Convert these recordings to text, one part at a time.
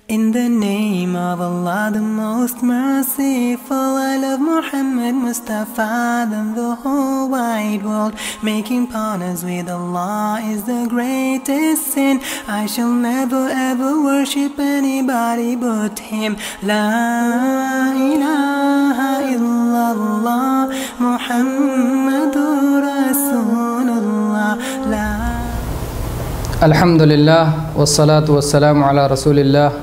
In the name of Allah, the most merciful, I love Muhammad Mustafa than the whole wide world. Making partners with Allah is the greatest sin. I shall never ever worship anybody but Him. La ilaha illallah Muhammadur Rasulullah. La Alhamdulillah wassalatu wassalamu ala rasulillah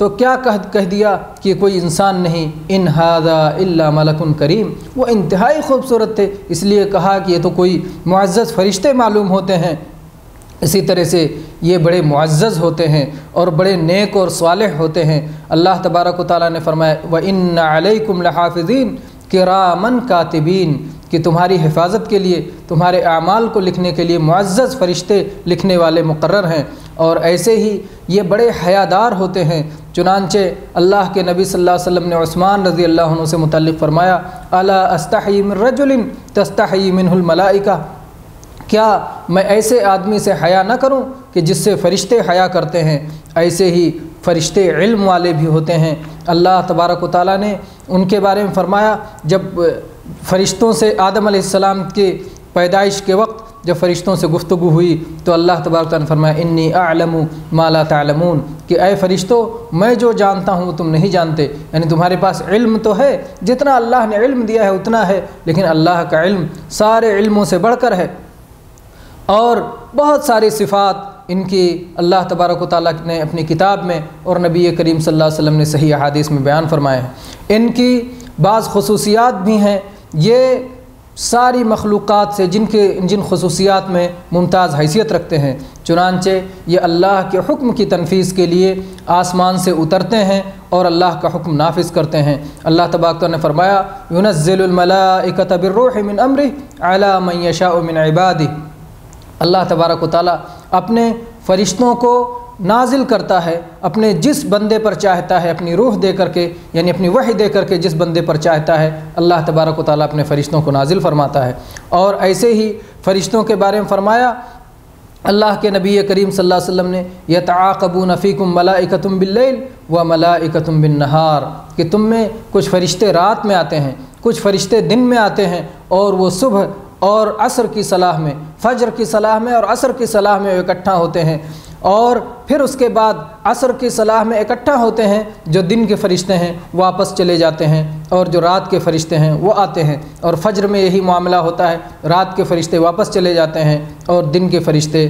تو کیا کہہ دیا کہ کوئی انسان نہیں، ان ھذا الا ملک کریم، وہ انتہائی خوبصورت تھے، اس لیے کہا کہ یہ تو کوئی معزز فرشتے معلوم ہوتے ہیں۔ اسی طرح سے یہ بڑے معزز ہوتے ہیں اور بڑے نیک اور صالح ہوتے ہیں۔ اللہ تبارک و تعالیٰ نے فرمایا وَإِنَّ عَلَيْكُمْ لَحَافِظِينَ کِرَامًا کاتبین، کہ تمہاری حفاظت کے لیے، تمہارے اعمال کو لکھنے کے لیے معزز فرشتے لکھنے والے مقرر ہیں، اور ایسے ہی یہ بڑے حیادار ہوتے ہیں۔ چنانچہ اللہ کے نبی صلی اللہ علیہ وسلم نے عثمان رضی اللہ عنہ سے متعلق فرمایا الا استحی من رجل تستحی منہ الملائکہ، کیا میں ایسے آدمی سے حیا نہ کروں کہ جس سے فرشتے حیا کرتے ہیں؟ ایسے ہی فرشتے علم والے بھی ہوتے ہیں۔ اللہ تبارک و تعالیٰ نے ان کے بارے میں فرمایا، جب فرشتوں سے آدم علیہ السلام کے پیدائش کے وقت جب فرشتوں سے گفتگو ہوئی تو اللہ تبارک و تعالیٰ نے فرمایا انی اعلم ما لا تعلمون، کہ اے فرشتوں میں جو جانتا ہوں وہ تم نہیں جانتے، یعنی تمہارے پاس علم تو ہے، جتنا اللہ نے علم دیا ہے اتنا ہے، لیکن اللہ کا علم سارے علموں سے بڑھ کر ہے۔ اور بہت ساری صفات ان کی اللہ تبارک و تعالیٰ نے اپنی کتاب میں اور نبی کریم صلی اللہ علیہ وسلم نے صحیح احادیث میں بیان فرمائے ہیں۔ ان کی بعض خصوصیات بھی ہیں، یہ ساری مخلوقات سے جن خصوصیات میں ممتاز حیثیت رکھتے ہیں، چنانچہ یہ اللہ کے حکم کی تنفیذ کے لیے آسمان سے اترتے ہیں اور اللہ کا حکم نافذ کرتے ہیں۔ اللہ تبارک و تعالیٰ نے فرمایا ينزل الملائکۃ بالروح من امرہ علی من یشاء من عبادہ، اللہ تبارک و تعالیٰ اپنے فرشتوں کو نازل کرتا ہے اپنے جس بندے پر چاہتا ہے، اپنی روح دے کر کے، یعنی اپنی وحی دے کر کے جس بندے پر چاہتا ہے اللہ تبارک و تعالیٰ اپنے فرشتوں کو نازل فرماتا ہے۔ اور ایسے ہی فرشتوں کے بارے میں فرمایا اللہ کے نبی کریم صلی اللہ علیہ وسلم نے یتعاقبون فیکم ملائکۃ باللیل و ملائکۃ بالنہار، کہ تم میں کچھ فرشتے رات میں آتے ہیں، کچھ فرشتے دن میں آتے ہیں، اور وہ صبح اور عصر کی صلاح میں، فجر کی صلاح میں اور عصر کی صلاح میں اکٹھا ہوتے ہیں، اور پھر اس کے بعد عصر کی صلاح میں اکٹھا ہوتے ہیں۔ جو دن کے فرشتے ہیں واپس چلے جاتے ہیں، اور جو رات کے فرشتے ہیں وہ آتے ہیں، اور فجر میں یہی معاملہ ہوتا ہے، رات کے فرشتے واپس چلے جاتے ہیں اور دن کے فرشتے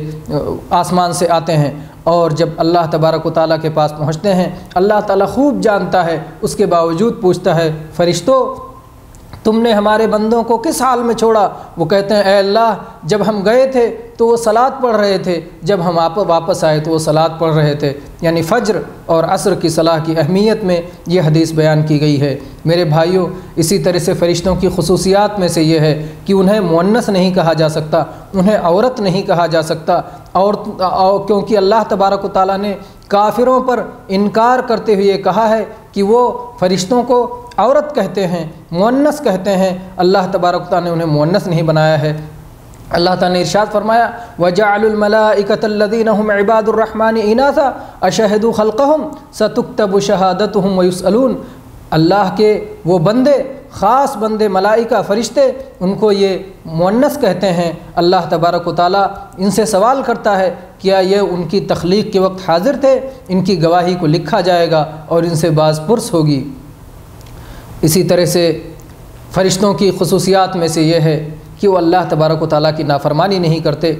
آسمان سے آتے ہیں۔ اور جب اللہ تبارک و تعالیٰ کے پاس پہنچتے ہیں اللہ تعالیٰ خوب جانتا ہے، اس کے باوجود پوچھتا ہے فرشتوں تم نے ہمارے بندوں کو کس حال میں چھوڑا؟ وہ کہتے ہیں اے اللہ جب ہم گئے تھے تو وہ صلاۃ پڑھ رہے تھے، جب ہم واپس آئے تو وہ صلاۃ پڑھ رہے تھے۔ یعنی فجر اور عصر کی صلاح کی اہمیت میں یہ حدیث بیان کی گئی ہے۔ میرے بھائیوں، اسی طرح سے فرشتوں کی خصوصیات میں سے یہ ہے کہ انہیں مؤنث نہیں کہا جا سکتا، انہیں عورت نہیں کہا جا سکتا، اور کیونکہ اللہ تبارک و تعالیٰ نے کافروں پر انکار کرتے ہوئے کہا ہے کہ وہ فرشتوں کو عورت کہتے ہیں، مؤنث کہتے ہیں، اللہ تبارک و تعالیٰ نے انہیں مؤنث نہیں بنایا ہے۔ اللہ تعالیٰ نے ارشاد فرمایا وَجَعَلُوا الْمَلَائِكَةَ الَّذِينَ هُمْ عِبَادُ الرَّحْمَنِ إِنَاثًا أَشَهِدُوا خَلْقَهُمْ سَتُكْتَبُ شَهَادَتُهُمْ وَيُسْأَلُونَ، اللہ کے وہ بندے، خاص بندے ملائکہ فرشتے، ان کو یہ مؤنث کہتے ہیں۔ اللہ تبارک و تعالیٰ ان سے سوال کرتا ہے کیا یہ ان کی تخلیق کے وقت حاضر تھے؟ ان کی گواہی کو لکھا جائے گا اور ان سے باز پرس ہوگی۔ اسی طرح سے فرشتوں کی خصوصیات میں سے یہ ہے کہ وہ اللہ تبارک و تعالیٰ کی نافرمانی نہیں کرتے،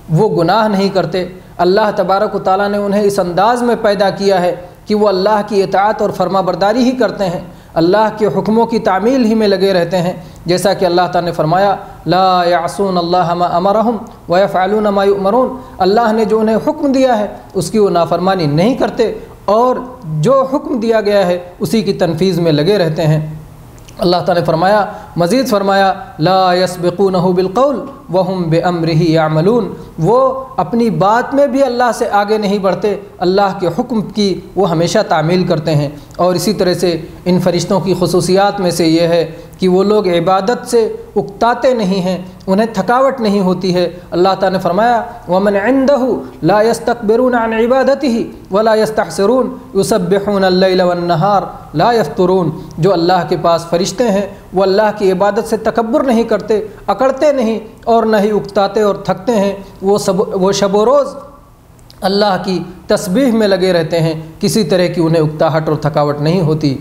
وہ گناہ نہیں کرتے۔ اللہ تبارک و تعالیٰ نے انہیں اس انداز میں پیدا کیا ہے کہ وہ اللہ کی اطاعت اور فرما برداری ہی کرتے ہیں، اللہ کے حکموں کی تعمیل ہی میں لگے رہتے ہیں، جیسا کہ اللہ تعالیٰ نے فرمایا لا یعصون اللہ ما امرہم ویفعلون ما یؤمرون، اللہ نے جو انہیں حکم دیا ہے اس کی وہ نافرمانی نہیں کرتے، اور جو حکم دیا گیا ہے اسی کی تنفیذ میں لگے رہتے ہیں۔ اللہ تعالیٰ نے فرمایا، مزید فرمایا لا یسبقونہ بالقول وہم بامرہ یعملون، وہ اپنی بات میں بھی اللہ سے آگے نہیں بڑھتے، اللہ کے حکم کی وہ ہمیشہ تعمیل کرتے ہیں۔ اور اسی طرح سے ان فرشتوں کی خصوصیات میں سے یہ ہے کہ وہ لوگ عبادت سے اکتاتے نہیں ہیں، انہیں تھکاوٹ نہیں ہوتی ہے۔ اللہ تعالیٰ نے فرمایا وَمَنْ عِنْدَهُ لَا يَسْتَكْبِرُونَ عَنْ عِبَادَتِهِ وَلَا يَسْتَحْسِرُونَ يُسَبِّحُونَ اللَّيْلَ وَالنَّهَارَ لَا يَفْتُرُونَ، جو اللہ کے پاس فرشتے ہیں وہ اللہ کی عبادت سے تکبر نہیں کرتے، اکڑتے نہیں اور نہ ہی اکتاتے اور تھکتے ہیں، وہ شب و روز اللہ کی تسبیح میں لگے رہتے ہیں، کسی طرح کی انہیں اکتاہٹ اور تھکاوٹ نہیں ہوتی۔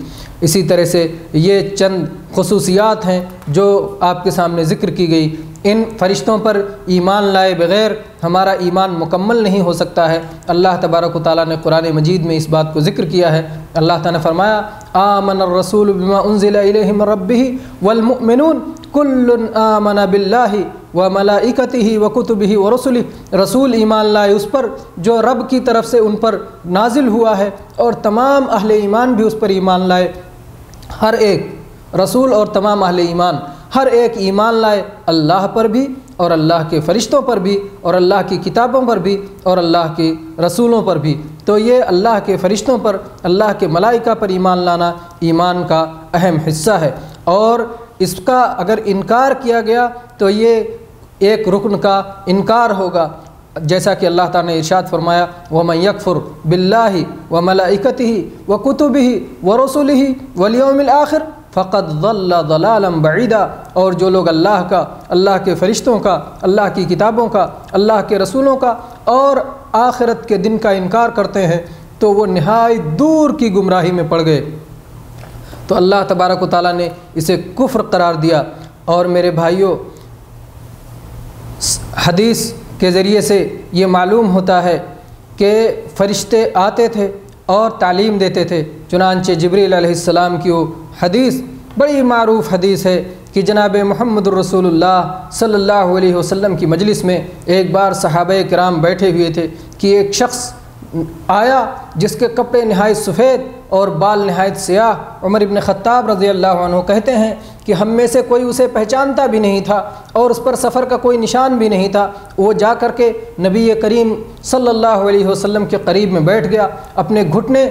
اسی طرح سے یہ چند خصوصیات ہیں جو آپ کے سامنے ذکر کی گئی۔ ان فرشتوں پر ایمان لائے بغیر ہمارا ایمان مکمل نہیں ہو سکتا ہے۔ اللہ تبارک و تعالیٰ نے قرآن مجید میں اس بات کو ذکر کیا ہے۔ اللہ تعالیٰ نے فرمایا آمن الرسول بما انزل الیہ من ربہ والمؤمنون کل آمن باللہ وملائکتہ وکتبہ ورسلہ، رسول ایمان لائے اس پر جو رب کی طرف سے ان پر نازل ہوا ہے، اور تمام اہل ایمان بھی اس پر ایمان لائے۔ ہر ایک رسول اور تمام اہل ایمان ہر ایک ایمان لائے اللہ پر بھی اور اللہ کے فرشتوں پر بھی اور اللہ کی کتابوں پر بھی اور اللہ کے رسولوں پر بھی۔ تو یہ اللہ کے فرشتوں پر، اللہ کے ملائکہ پر ایمان لانا ایمان کا اہم حصہ ہے، اور اس کا اگر انکار کیا گیا تو یہ ایک رکن کا انکار ہوگا، جیسا کہ اللہ تعالیٰ نے ارشاد فرمایا وَمَن يَكْفُرْ بِاللَّهِ وَمَلَائِكَتِهِ وَكُتُبِهِ وَرُسُلِهِ وَالْيَوْمِ الْآخِرِ فَقَدْ ضَلَّ ضَلَالًا بَعِيدًا، اور جو لوگ اللہ کا، اللہ کے فرشتوں کا، اللہ کی کتابوں کا، اللہ کے رسولوں کا اور آخرت کے دن کا انکار کرتے ہیں تو وہ نہایت دور کی گمراہی میں پڑ گئے۔ تو اللہ تبارک و تعالیٰ نے اسے کفر قرار دیا۔ اور میرے بھائیوں، حدیث کے ذریعے سے یہ معلوم ہوتا ہے کہ فرشتے آتے تھے اور تعلیم دیتے تھے، چنانچہ جبریل علیہ السلام کی وہ حدیث بڑی معروف حدیث ہے کہ جناب محمد الرسول اللہ صلی اللہ علیہ وسلم کی مجلس میں ایک بار صحابہ کرام بیٹھے ہوئے تھے کہ ایک شخص آیا جس کے کپڑے نہایت سفید اور بال نہایت سیاہ۔ عمر ابن خطاب رضی اللہ عنہ کہتے ہیں کہ ہم میں سے کوئی اسے پہچانتا بھی نہیں تھا اور اس پر سفر کا کوئی نشان بھی نہیں تھا۔ وہ جا کر کے نبی کریم صلی اللہ علیہ وسلم کے قریب میں بیٹھ گیا، اپنے گھٹنے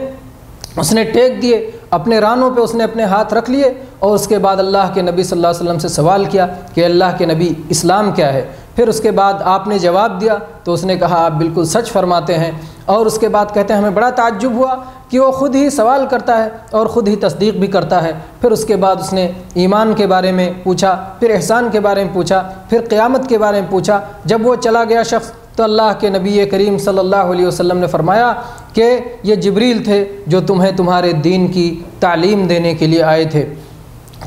اس نے ٹیک دیے، اپنے رانوں پہ اس نے اپنے ہاتھ رکھ لیے، اور اس کے بعد اللہ کے نبی صلی اللہ علیہ وسلم سے سوال کیا کہ اللہ کے نبی اسلام کیا ہے؟ پھر اس کے بعد آپ نے جواب دیا تو اس نے کہا آپ بالکل سچ فرماتے ہیں۔ اور اس کے بعد کہتے ہیں ہمیں بڑا تعجب ہوا کہ وہ خود ہی سوال کرتا ہے اور خود ہی تصدیق بھی کرتا ہے۔ پھر اس کے بعد اس نے ایمان کے بارے میں پوچھا، پھر احسان کے بارے میں پوچھا، پھر قیامت کے بارے میں پوچھا۔ جب وہ چلا گیا شخص تو اللہ کے نبی کریم صلی اللہ علیہ وسلم نے فرمایا کہ یہ جبریل تھے جو تمہیں تمہارے دین کی تعلیم دینے کے لیے آئے تھے۔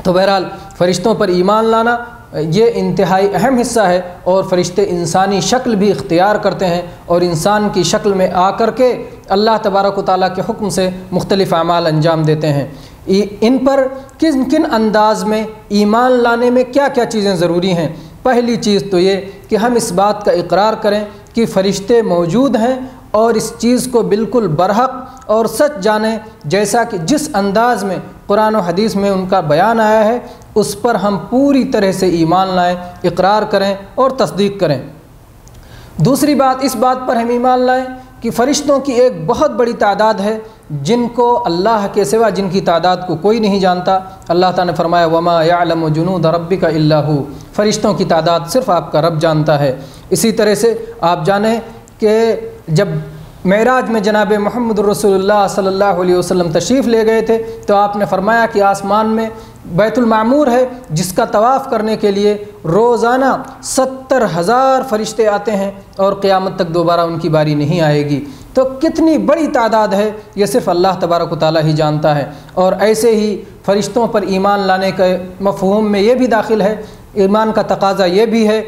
تو بہرحال فرشتوں پر ایمان لانا یہ انتہائی اہم حصہ ہے، اور فرشتے انسانی شکل بھی اختیار کرتے ہیں اور انسان کی شکل میں آ کر کے اللہ تبارک و تعالیٰ کے حکم سے مختلف اعمال انجام دیتے ہیں۔ ان پر کن کن انداز میں ایمان لانے میں کیا کیا چیزیں ضروری ہیں؟ پہلی چیز تو یہ کہ ہم اس بات کا اقرار کریں کہ فرشتے موجود ہیں اور اس چیز کو بالکل برحق اور سچ جانیں، جیسا کہ جس انداز میں قرآن و حدیث میں ان کا بیان آیا ہے اس پر ہم پوری طرح سے ایمان لائیں، اقرار کریں اور تصدیق کریں۔ دوسری بات، اس بات پر ہم ایمان لائیں کہ فرشتوں کی ایک بہت بڑی تعداد ہے جن کو اللہ کے سوا، جن کی تعداد کو کوئی نہیں جانتا۔ اللہ تعالیٰ نے فرمایا وَمَا يَعْلَمُ جُنُودَ رَبِّكَ إِلَّا هُوَ، فرشتوں کی تعداد صرف آپ کا رب جانتا ہے۔ اسی طرح سے آپ جانیں کہ جب معراج میں جناب محمد الرسول اللہ صلی اللہ علیہ وسلم تشریف لے گئے تھے تو آپ نے فرمایا کہ آسمان میں بیت المعمور ہے جس کا طواف کرنے کے لیے روزانہ 70,000 فرشتے آتے ہیں اور قیامت تک دوبارہ ان کی باری نہیں آئے گی۔ تو کتنی بڑی تعداد ہے یہ صرف اللہ تبارک و تعالیٰ ہی جانتا ہے۔ اور ایسے ہی فرشتوں پر ایمان لانے کے مفہوم میں یہ بھی داخل ہے، ایمان کا تقاضا یہ بھی ہے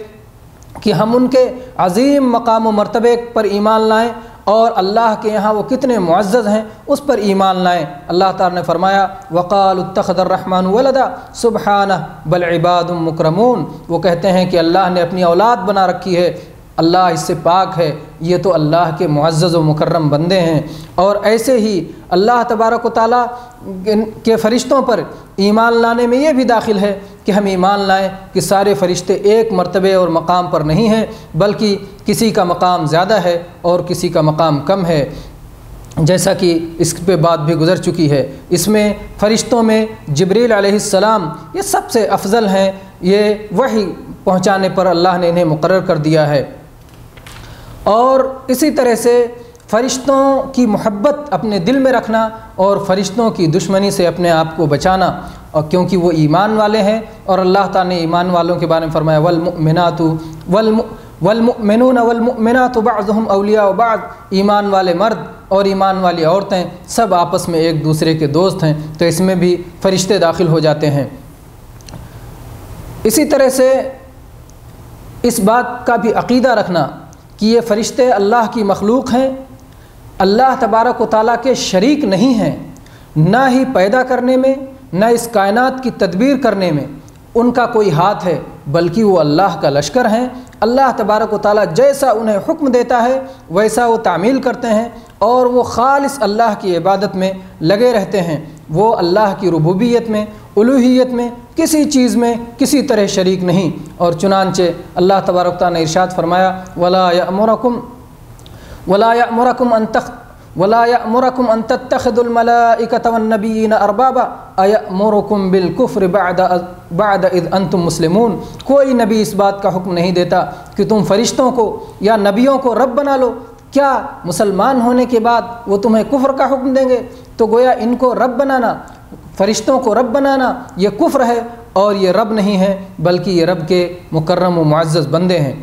کہ ہم ان کے عظیم مقام و مرتبے پر ایمان لائیں اور اللہ کے یہاں وہ کتنے معزز ہیں اس پر ایمان لائیں۔ اللہ تعالیٰ نے فرمایا وَقَالُوا اتَّخَذَ الرَّحْمَنُ وَلَدًا سُبْحَانَهُ بَلْ عِبَادٌ مُكْرَمُونَ، وہ کہتے ہیں کہ اللہ نے اپنی اولاد بنا رکھی ہے، اللہ اس سے پاک ہے، یہ تو اللہ کے معزز و مکرم بندے ہیں۔ اور ایسے ہی اللہ تبارک و تعالیٰ کے فرشتوں پر ایمان لانے میں یہ بھی داخل ہے کہ ہم ایمان لائیں کہ سارے فرشتے ایک مرتبے اور مقام پر نہیں ہیں، بلکہ کسی کا مقام زیادہ ہے اور کسی کا مقام کم ہے، جیسا کہ اس پہ بات بھی گزر چکی ہے۔ اس میں فرشتوں میں جبریل علیہ السلام یہ سب سے افضل ہیں، یہ وحی پہنچانے پر اللہ نے انہیں مقرر کر دیا ہے۔ اور اسی طرح سے فرشتوں کی محبت اپنے دل میں رکھنا اور فرشتوں کی دشمنی سے اپنے آپ کو بچانا، اور کیونکہ وہ ایمان والے ہیں، اور اللہ تعالیٰ نے ایمان والوں کے بارے میں فرمایا والمؤمنات والمؤمنون والمؤمنات بعضهم اولیاء بعض، ایمان والے مرد اور ایمان والی عورتیں سب آپس میں ایک دوسرے کے دوست ہیں، تو اس میں بھی فرشتے داخل ہو جاتے ہیں۔ اسی طرح سے اس بات کا بھی عقیدہ رکھنا کہ یہ فرشتے اللہ کی مخلوق ہیں، اللہ تبارک و تعالیٰ کے شریک نہیں ہیں، نہ ہی پیدا کرنے میں نہ اس کائنات کی تدبیر کرنے میں ان کا کوئی ہاتھ ہے، بلکہ وہ اللہ کا لشکر ہیں۔ اللہ تبارک و تعالیٰ جیسا انہیں حکم دیتا ہے ویسا وہ تعمیل کرتے ہیں، اور وہ خالص اللہ کی عبادت میں لگے رہتے ہیں۔ وہ اللہ کی ربوبیت میں، الوہیت میں، کسی چیز میں کسی طرح شریک نہیں۔ اور چنانچہ اللہ تبارک و تعالیٰ نے ارشاد فرمایا وَلَا يَأْمُرَكُمْ أَن تَتَّخِذُوا الْمَلَائِكَةَ وَالنَّبِيِّينَ أَرْبَابًا أَيَأْمُرُكُمْ بِالْكُفْرِ بَعْدَ إِذْ أَنْتُمْ مُسْلِمُونَ۔ کوئی نبی اس بات کا حکم نہیں دیتا کہ تم فرشتوں کو یا نبیوں کو رب بنا لو، کیا مسلمان ہونے کے بعد وہ تمہیں کفر کا حکم دیں گے؟ تو گویا ان کو رب بنانا، فرشتوں کو رب بنانا یہ کفر ہے، اور یہ رب نہیں ہے بلکہ یہ رب کے مکرم و معزز بندے ہیں۔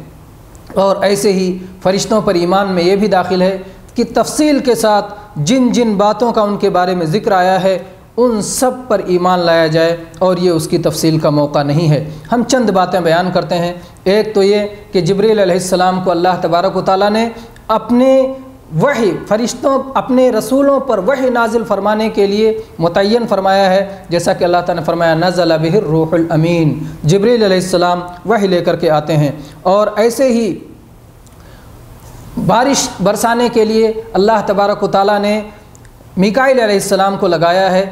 اور ایسے ہی فرشتوں پر ایمان میں یہ بھی داخل ہے کہ تفصیل کے ساتھ جن جن باتوں کا ان کے بارے میں ذکر آیا ہے ان سب پر ایمان لایا جائے، اور یہ اس کی تفصیل کا موقع نہیں ہے۔ ہم چند باتیں بیان کرتے ہیں۔ ایک تو یہ کہ جبریل علیہ السلام کو اللہ تبارک و تعالیٰ نے اپنے وحی فرشتوں اپنے رسولوں پر وحی نازل فرمانے کے لیے متعین فرمایا ہے، جیسا کہ اللہ تعالیٰ نے فرمایا نزل بہ الروح الامین، جبریل علیہ السلام وحی لے کر کے آتے ہیں۔ اور ایسے ہی بارش برسانے کے لیے اللہ تبارک و تعالیٰ نے میکائیل علیہ السلام کو لگایا ہے۔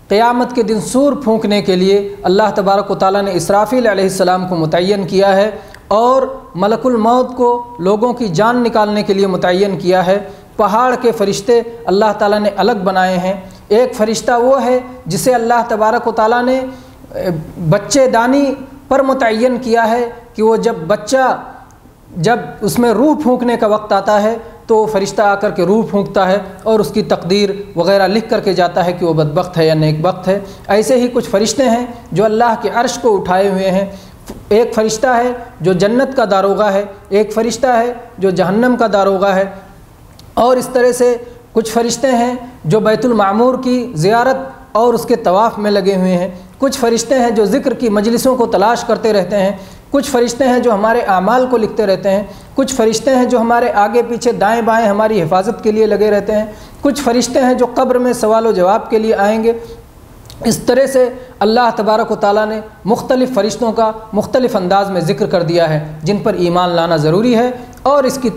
قیامت کے دن سور پھونکنے کے لیے اللہ تبارک و تعالیٰ نے اسرافیل علیہ السلام کو متعین کیا ہے، اور ملک الموت کو لوگوں کی جان نکالنے کے لیے متعین کیا ہے۔ پہاڑ کے فرشتے اللہ تعالیٰ نے الگ بنائے ہیں۔ ایک فرشتہ وہ ہے جسے اللہ تبارک و تعالیٰ نے بچے دانی پر متعین کیا ہے کہ وہ جب اس میں روح پھونکنے کا وقت آتا ہے تو وہ فرشتہ آ کر کے روح پھونکتا ہے اور اس کی تقدیر وغیرہ لکھ کر کے جاتا ہے کہ وہ بدبخت ہے یا نیک بخت ہے۔ ایسے ہی کچھ فرشتے ہیں جو اللہ کے عرش کو اٹھائے ہوئے ہیں۔ ایک فرشتہ ہے جو جنت کا داروغہ ہے، ایک فرشتہ ہے جو جہنم کا داروغہ ہے، اور اس طرح سے کچھ فرشتے ہیں جو بیت المعمور کی زیارت اور اس کے طواف میں لگے ہوئے ہیں۔ کچھ فرشتے ہیں جو ذکر کی مجلسوں کو تلاش کرتے رہتے ہیں۔ کچھ فرشتے ہیں جو ہمارے اعمال کو لکھتے رہتے ہیں۔ کچھ فرشتے ہیں جو ہمارے آگے پیچھے دائیں بائیں ہماری حفاظت کے لیے لگے رہتے ہیں۔ کچھ فرشتے ہیں جو قبر میں سوال و جواب کے لیے آئیں گے۔ اس طرح سے اللہ تبارک و تعالیٰ نے مختلف فرشتوں کا مختلف انداز میں ذکر کر دیا ہے جن پر ایمان لانا ضروری ہے، اور اس کی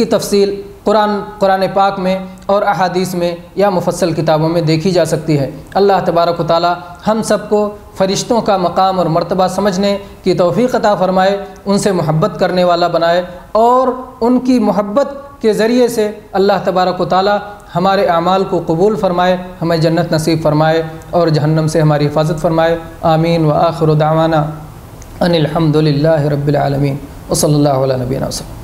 تفصیل قرآن پاک میں اور احادیث میں یا مفصل کتابوں میں دیکھی جا سکتی ہے۔ اللہ تبارک و تعالیٰ ہم سب کو فرشتوں کا مقام اور مرتبہ سمجھنے کی توفیق عطا فرمائے، ان سے محبت کرنے والا بنائے، اور ان کی محبت کے ذریعے سے اللہ تبارک و تعالیٰ ہمارے اعمال کو قبول فرمائے، ہمیں جنت نصیب فرمائے اور جہنم سے ہماری حفاظت فرمائے۔ آمین وآخر دعوانا ان الحمد للہ رب العالمین وصلی اللہ علیہ نبینا وسلم۔